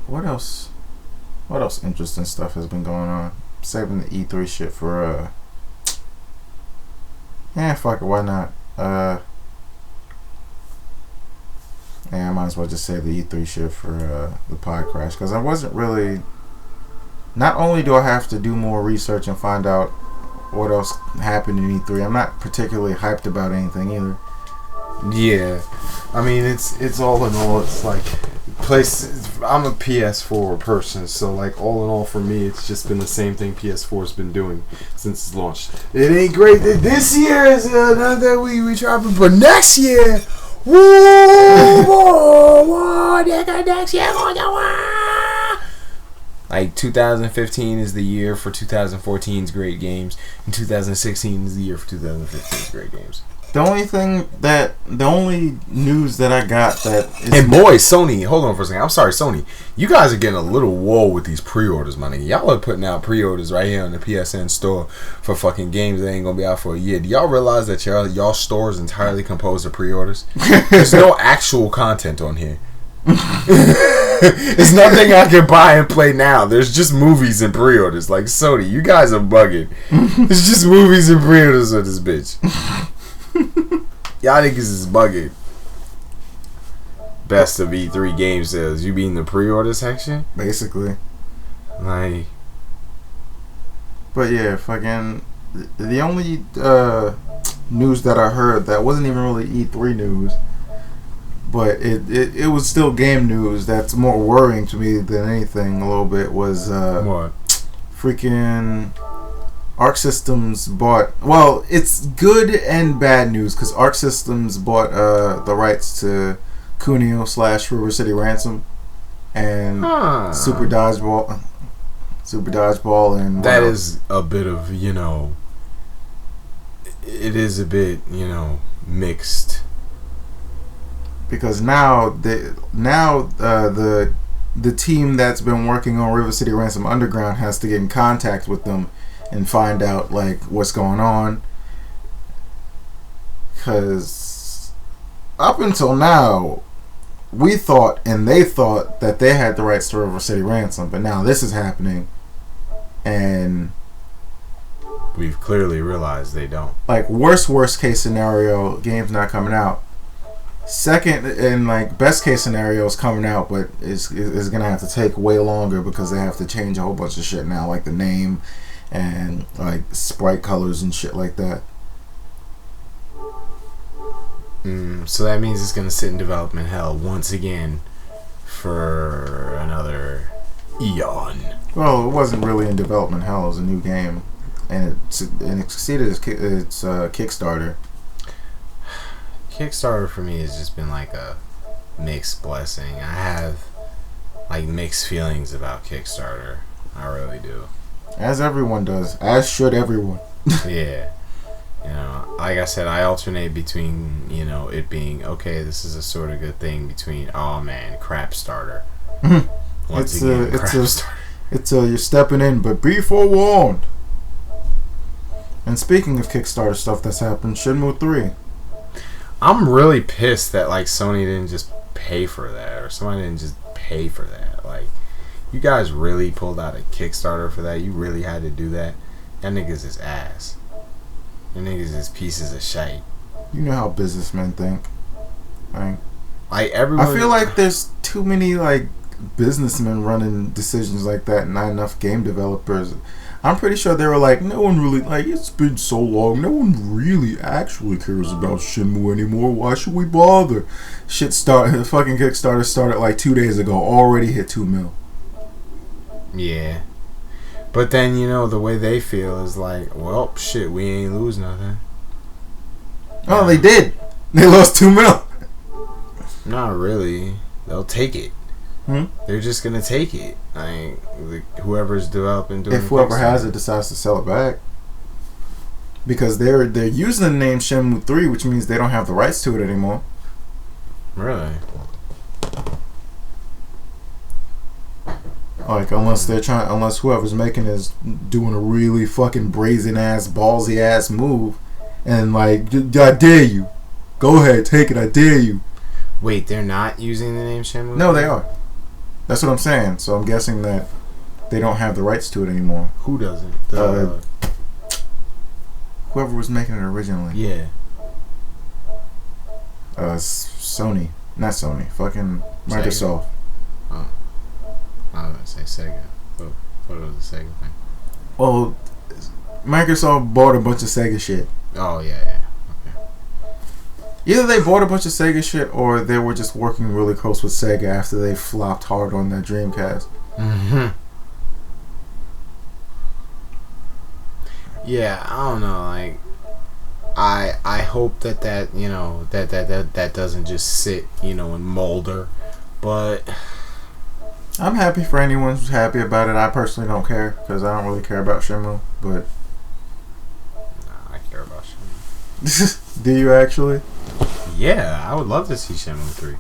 what else? What else interesting stuff has been going on? Saving the E3 shit for fuck it, why not? I might as well just save the E3 shit for the pod crash, because I wasn't really. Not only do I have to do more research and find out what else happened in E3, I'm not particularly hyped about anything either. Yeah, I mean it's all in all, it's like I'm a PS4 person, so like all in all for me, it's just been the same thing PS4's been doing since it's launched. It ain't great that this year is not that we dropping, but next year, next year, like 2015 is the year for 2014's great games, and 2016 is the year for 2015's great games. The only news that I got that is... And boy, Sony, hold on for a second. I'm sorry, Sony. You guys are getting a little whoa with these pre-orders, my nigga. Y'all are putting out pre-orders right here on the PSN store for fucking games that ain't gonna be out for a year. Do y'all realize that y'all store is entirely composed of pre-orders? There's no actual content on here. It's nothing I can buy and play now. There's just movies and pre-orders. Like, Sony, you guys are bugging. It's just movies and pre-orders with this bitch. Y'all niggas is bugging. Best of E3 game sales. You be in the pre-order section? Basically. Like. But yeah, fucking. The only news that I heard that wasn't even really E3 news, but it was still game news that's more worrying to me than anything a little bit was what? Freaking Arc Systems bought... Well, it's good and bad news, because Arc Systems bought the rights to Kunio / River City Ransom and Super Dodgeball and... That is a bit of, it is a bit, mixed. Because now the team that's been working on River City Ransom Underground has to get in contact with them and find out like what's going on, because up until now we thought and they thought that they had the rights to River City Ransom, but now this is happening and we've clearly realized they don't. Like worst case scenario, game's not coming out. Second and like best case scenario is coming out, but it's gonna have to take way longer because they have to change a whole bunch of shit now, like the name and like sprite colors and shit like that. So that means it's gonna sit in development hell once again for another eon. Well, it wasn't really in development hell; it was a new game, and it succeeded its Kickstarter. Kickstarter for me has just been like a mixed blessing. I have like mixed feelings about Kickstarter. I really do. As everyone does. As should everyone. Yeah. Like I said, I alternate between, it being, okay, this is a sort of good thing, between, oh man, crap starter. Once again, crap starter. You're stepping in, but be forewarned. And speaking of Kickstarter stuff that's happened, Shenmue 3. I'm really pissed that, like, Sony didn't just pay for that, or somebody didn't just pay for that. Like, you guys really pulled out a Kickstarter for that? You really had to do that? That niggas is ass. That niggas is pieces of shite. You know how businessmen think. Like everyone... I feel like there's too many, like, businessmen running decisions like that and not enough game developers. I'm pretty sure they were like, no one really, like, it's been so long, no one really actually cares about Shenmue anymore, why should we bother? The fucking Kickstarter started like 2 days ago, already hit 2 mil. Yeah. But then, the way they feel is like, well, shit, we ain't lose nothing. Oh, they did. They lost 2 mil. Not really. They'll take it. They're just gonna take it. Whoever's developing, doing. If whoever has it decides to sell it back, because they're using the name Shenmue 3, which means they don't have the rights to it anymore. Really? Like unless whoever's making is doing a really fucking brazen ass, ballsy ass move, and like, I dare you, go ahead, take it, I dare you. Wait, they're not using the name Shenmue? No, they are. That's what I'm saying. So I'm guessing that they don't have the rights to it anymore. Who doesn't? Whoever was making it originally. Yeah. Sony. Not Sony. Fucking Microsoft. Sega? Oh. I was going to say Sega. What was the Sega thing? Well, Microsoft bought a bunch of Sega shit. Oh, yeah. Okay. Either they bought a bunch of Sega shit or they were just working really close with Sega after they flopped hard on their Dreamcast. Mm-hmm. Yeah, I don't know. Like, I hope that you know that doesn't just sit, you know, and molder. But I'm happy for anyone who's happy about it. I personally don't care because I don't really care about Shenmue. But I care about Shenmue. do you actually? Yeah, I would love to see Shenmue 3.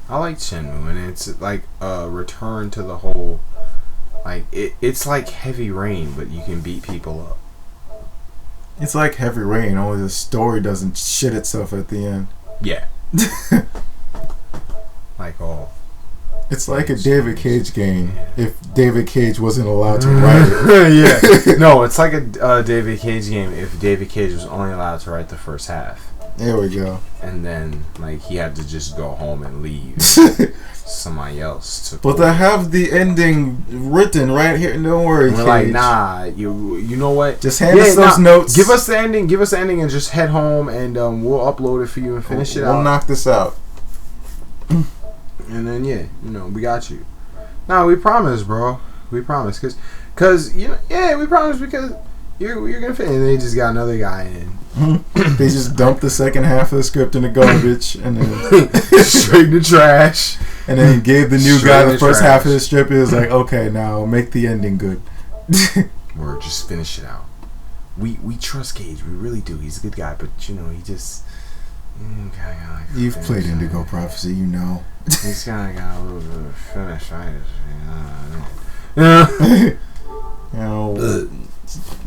I like Shenmue, and it's like a return to the whole. Like it's like Heavy Rain, but you can beat people up. It's like Heavy Rain, only the story doesn't shit itself at the end. Yeah. Like all. It's like a David Cage game if David Cage wasn't allowed to write it. Yeah. No, it's like a David Cage game if David Cage was only allowed to write the first half. There we go. And then, like, he had to just go home and leave. Somebody else took But over. I have the ending written right here. Don't worry, And we're Cage. like, nah, you know what? Just hand us those notes. Give us the ending, and just head home, and we'll upload it for you and finish it out. We'll knock this out. And then, yeah, you know, we got you. No, we promise, bro. We promise. Cause you know, yeah, we promise because you're going to fit. And they just got another guy in. They just dumped the second half of the script in the garbage and then straight in the trash. And then he gave the new Straight guy in the the first trash. half of the strip. He was like, okay, now make the ending good. Or just finish it out. We trust Cage. We really do. He's a good guy, but you know, he just You've played Indigo Prophecy, you know. He's kind of got a little bit of finish. You know,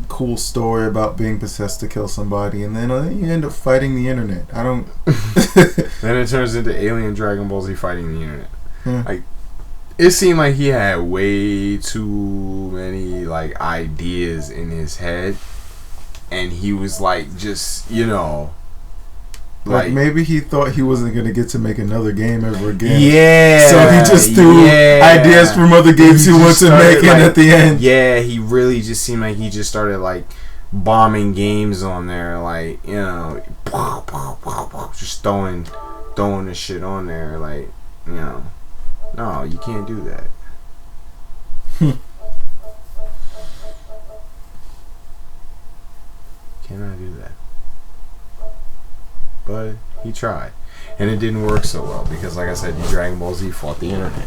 cool story about being possessed to kill somebody, and then you end up fighting the internet. I don't. Then it turns into Alien Dragon Ball Z fighting the internet. Yeah. Like, it seemed like he had way too many like ideas in his head, and he was like, just like maybe he thought he wasn't gonna get to make another game ever again. Yeah. So he just threw ideas from other games he wanted to make in at the end. Yeah, he really just seemed like he just started like bombing games on there, like, you know, just throwing the shit on there, like, you know. No, you can't do that. Cannot do that. But he tried. And it didn't work so well because, like I said, Dragon Ball Z fought the internet.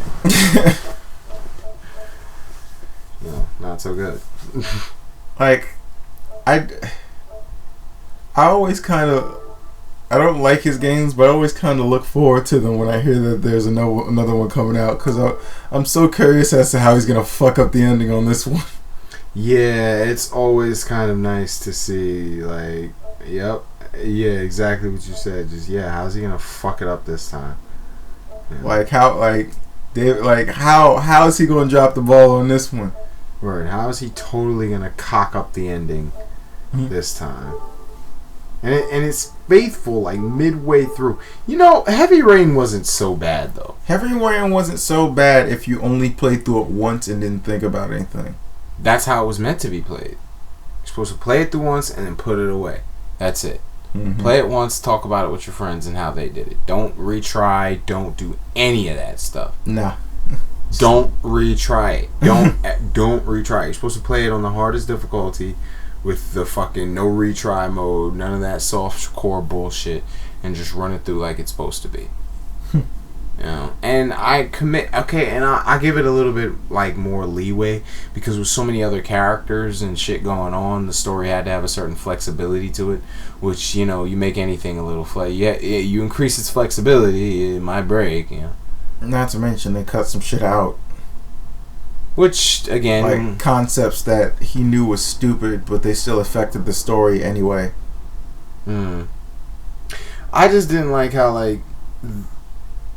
No, not so good. Like, I always kind of, I don't like his games, but I always kind of look forward to them when I hear that there's another one coming out, because I'm so curious as to how he's gonna fuck up the ending on this one. Yeah, it's always kind of nice to see, like, yep, yeah, exactly what you said. Just, yeah, how's he gonna fuck it up this time? Yeah. Like how is he gonna drop the ball on this one? Word, how is he totally gonna cock up the ending this time? And it's faithful, like, midway through. You know, Heavy Rain wasn't so bad, though. Heavy Rain wasn't so bad if you only played through it once and didn't think about anything. That's how it was meant to be played. You're supposed to play it through once and then put it away. That's it. Mm-hmm. Play it once, talk about it with your friends and how they did it. Don't retry. Don't do any of that stuff. Nah. Don't retry it. Don't retry it. You're supposed to play it on the hardest difficulty with the fucking no retry mode, none of that soft core bullshit, and just run it through like it's supposed to be. You know, and I commit, okay, and I give it a little bit like more leeway because with so many other characters and shit going on, the story had to have a certain flexibility to it, which, you know, you make anything a little you increase its flexibility, it might break, you know. Not to mention they cut some shit out. Which, again, like concepts that he knew was stupid, but they still affected the story anyway. I just didn't like how, like,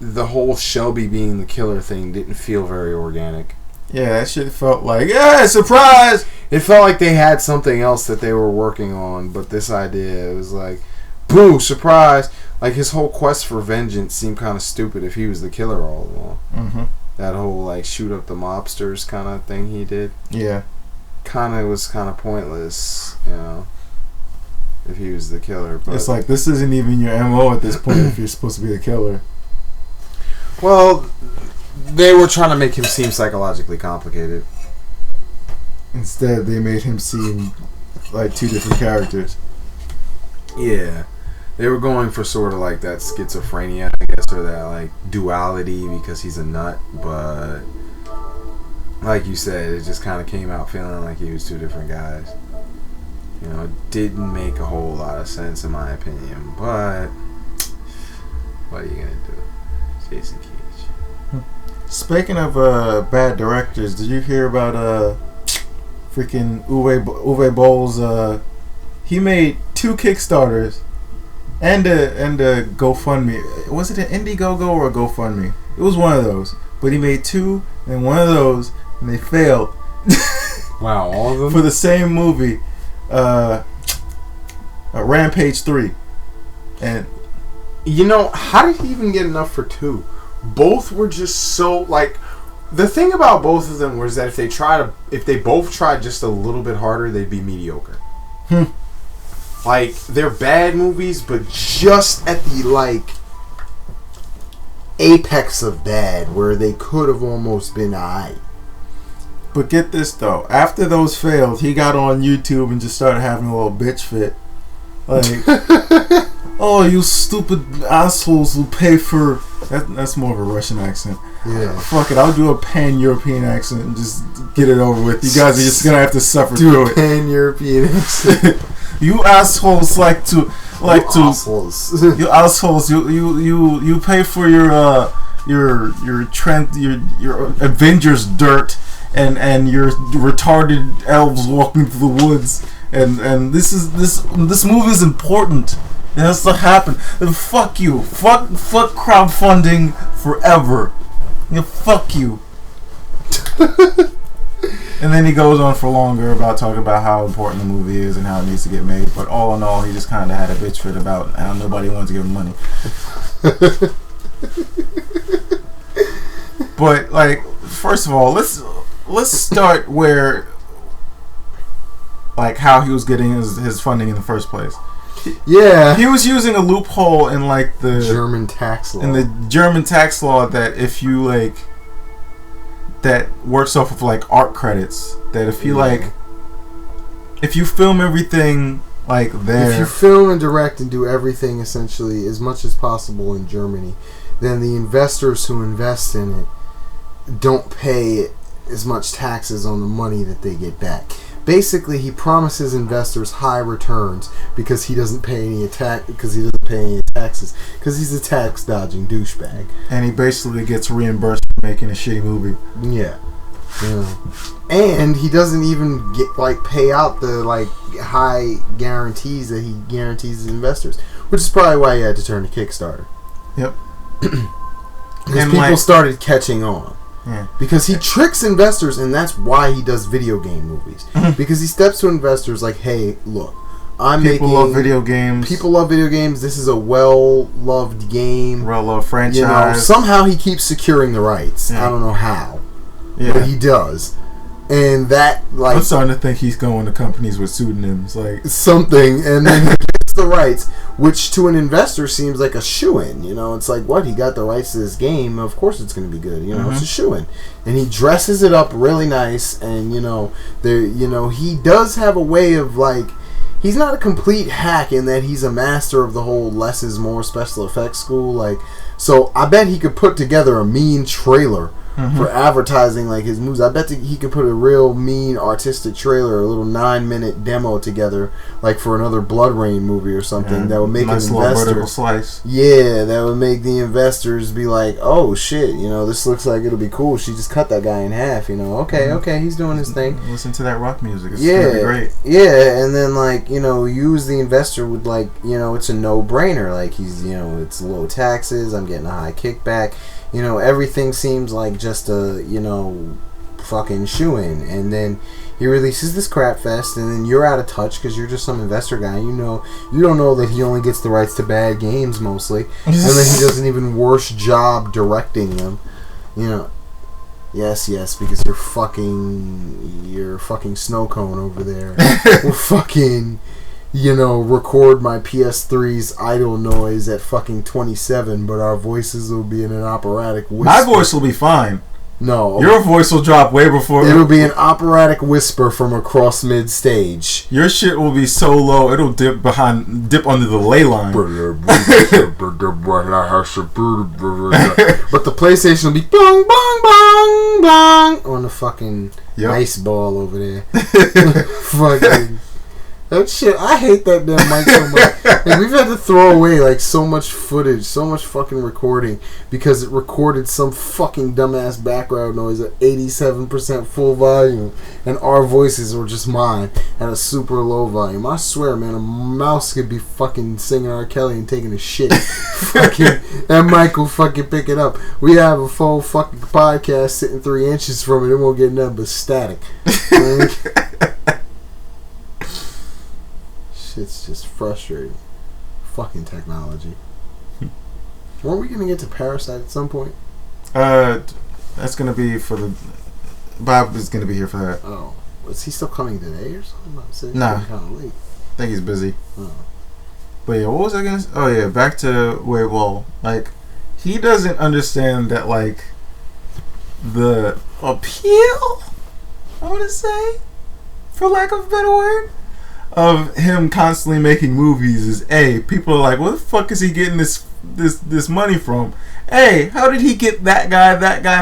the whole Shelby being the killer thing didn't feel very organic. Yeah, that shit felt like, yeah, surprise! It felt like they had something else that they were working on, but this idea, it was like, boo, surprise! Like, his whole quest for vengeance seemed kind of stupid if he was the killer all along. Mm-hmm. That whole, like, shoot up the mobsters kind of thing he did. Yeah. Was kind of pointless, you know, if he was the killer. But it's like, this isn't even your MO at this point if you're supposed to be the killer. Well, they were trying to make him seem psychologically complicated. Instead, they made him seem like two different characters. Yeah. They were going for sort of like that schizophrenia, I guess, or that like duality because he's a nut, but like you said, it just kind of came out feeling like he was two different guys. You know, it didn't make a whole lot of sense in my opinion, but what are you gonna do? Jason Cage. Speaking of bad directors, did you hear about freaking Uwe Boll's? He made 2 Kickstarters and a GoFundMe. Was it an Indiegogo or a GoFundMe? It was one of those. But he made 2 and one of those, and they failed. Wow, all of them for the same movie, Rampage 3, and you know, how did he even get enough for 2? Both were just so like. The thing about both of them was that if they both tried just a little bit harder, they'd be mediocre. Like, they're bad movies, but just at the like apex of bad, where they could have almost been alright. But get this though, after those failed, he got on YouTube and just started having a little bitch fit. Like, oh, you stupid assholes who pay for... That's more of a Russian accent. Yeah. Fuck it, I'll do a pan-European accent and just get it over with. You guys are just gonna have to suffer through it. Pan-European accent. You assholes assholes. You assholes, you pay for your Avengers dirt and your retarded elves walking through the woods, and this movie is important. It has to happen. And fuck you. Fuck crowdfunding forever. Yeah, fuck you. And then he goes on for longer about talking about how important the movie is and how it needs to get made. But all in all, he just kind of had a bitch fit about how nobody wanted to give him money. But like, first of all, let's start where, like, how he was getting his funding in the first place. Yeah, he was using a loophole in like the German tax law. In the German tax law, that if you like, that works off of like art credits. That if you if you film everything like there, if you film and direct and do everything essentially as much as possible in Germany, then the investors who invest in it don't pay as much taxes on the money that they get back. Basically, he promises investors high returns because he doesn't pay any taxes because he's a tax dodging douchebag, and he basically gets reimbursed for making a shitty movie. Yeah. And he doesn't even get pay out the high guarantees that he guarantees his investors, which is probably why he had to turn to Kickstarter. Yep. Because people started catching on. Yeah. Because he tricks investors, and that's why he does video game movies. Because he steps to investors like, hey, look, People love video games. People love video games. This is a well-loved game. Well-loved franchise. You know, somehow he keeps securing the rights. Yeah. I don't know how. Yeah. But he does. And that, I'm starting to think he's going to companies with pseudonyms. Something, and then he gets the rights, which to an investor seems like a shoo-in. You know, it's like, what? He got the rights to this game. Of course it's going to be good. You know, it's a shoo-in. And he dresses it up really nice, and, he does have a way of, he's not a complete hack in that he's a master of the whole less is more special effects school. So I bet he could put together a mean trailer for advertising like his movies. I bet that he could put a real mean artistic trailer, a little 9-minute demo together, like for another Blood Rain movie or something that would make nice an little investor. vertical slice. Yeah, that would make the investors be like, "Oh shit, this looks like it'll be cool. She just cut that guy in half. Okay, he's doing his thing. Listen to that rock music. It's gonna be great. Yeah, and then use the investor with it's a no-brainer. Like he's it's low taxes. I'm getting a high kickback. Everything seems like just a fucking shoe-in, and then he releases this crap fest, and then you're out of touch because you're just some investor guy. You don't know that he only gets the rights to bad games mostly, and then he does an even worse job directing them. Yes, because you're fucking snow cone over there. We'll fucking record my PS3's idle noise at fucking 27, but our voices will be in an operatic whisper. My voice will be fine. No. Your voice will drop way before... It'll be an operatic whisper from across mid-stage. Your shit will be so low, it'll dip under the ley line. But the PlayStation will be bong, bong, bong, bong on the fucking ice ball over there. Fucking... That shit, I hate that damn mic so much. Like, we've had to throw away so much footage, so much fucking recording because it recorded some fucking dumbass background noise at 87% full volume, and our voices were just mine at a super low volume. I swear, man, a mouse could be fucking singing R. Kelly and taking a shit. Fucking, that mic will fucking pick it up. We have a full fucking podcast sitting 3 inches from it. It won't get nothing but static. Shit's just frustrating. Fucking technology. Weren't we gonna get to Parasite at some point? That's gonna be for the... Bob is gonna be here for that. Oh. Is he still coming today or something? Nah. Kind of late. I think he's busy. Oh. But yeah, what was I gonna say? Oh yeah, back to where Boll. He doesn't understand that, the appeal, I wanna say, for lack of a better word, of him constantly making movies is people are like, where the fuck is he getting this money from? How did he get that guy,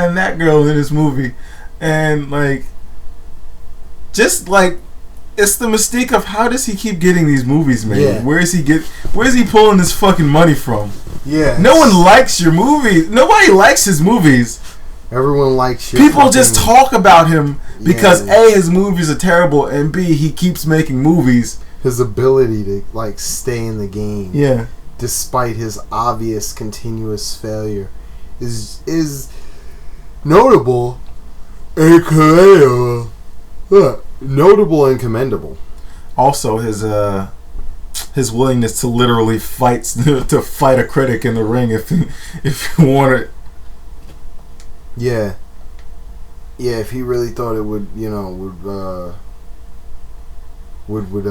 and that girl in this movie? And it's the mystique of how does he keep getting these movies made? Yeah. Where is he pulling this fucking money from? Yeah. No one likes your movies. Nobody likes his movies. Everyone likes your people just talk about him because his movies are terrible, and B, he keeps making movies. His ability to stay in the game, despite his obvious continuous failure, is notable and commendable. Notable and commendable. Also, his willingness to literally fight a critic in the ring if you want it. Yeah, if he really thought it would, would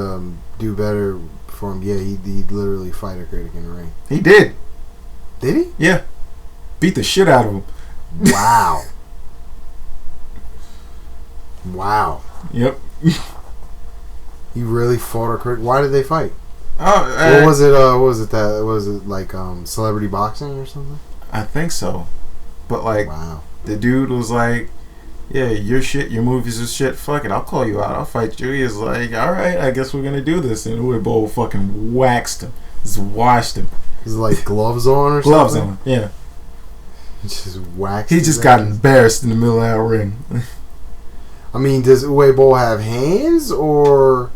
do better for him, he'd literally fight a critic in the ring. He did. Did he? Yeah. Beat the shit out of him. Wow. Wow. Yep. He really fought a critic. Why did they fight? Oh, what was it? Was it celebrity boxing or something? I think so. But wow. The dude was like, yeah, your movies are shit, fuck it, I'll call you out, I'll fight you. He was like, alright, I guess we're gonna do this. And Boll fucking waxed him. Just washed him. Is it gloves on or gloves something? Gloves on, yeah. Just waxed. He just got embarrassed in the middle of that ring. I mean, does Boll have hands, or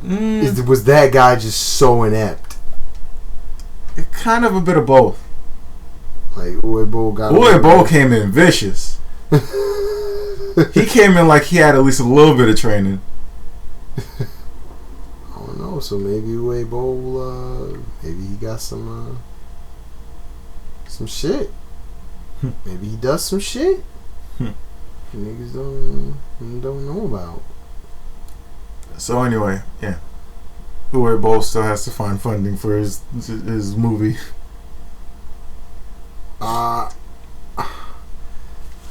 was that guy just so inept? Kind of a bit of both. Boll came in vicious. He came in like he had at least a little bit of training. I don't know. So maybe Boll, maybe he got some shit. Maybe he does some shit. Niggas don't know about. So anyway, yeah. Boll still has to find funding for his movie.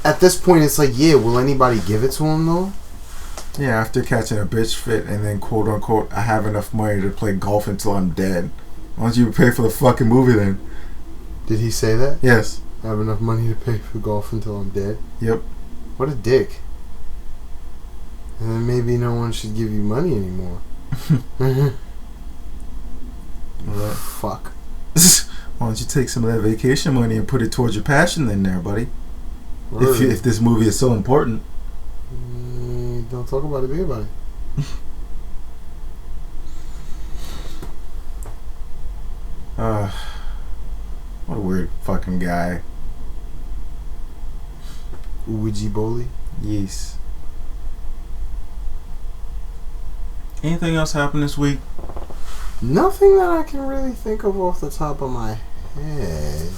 At this point, it's will anybody give it to him though? Yeah, after catching a bitch fit and then quote unquote, I have enough money to play golf until I'm dead. Why don't you pay for the fucking movie then? Did he say that? Yes. have enough money to pay for golf until I'm dead. Yep. What a dick. And then maybe no one should give you money anymore. Fuck. Why don't you take some of that vacation money and put it towards your passion then there, buddy? Word. If this movie is so important. Don't talk about it, be about it. What a weird fucking guy. Ouija Boll. Yes. Anything else happen this week? Nothing that I can really think of off the top of my head.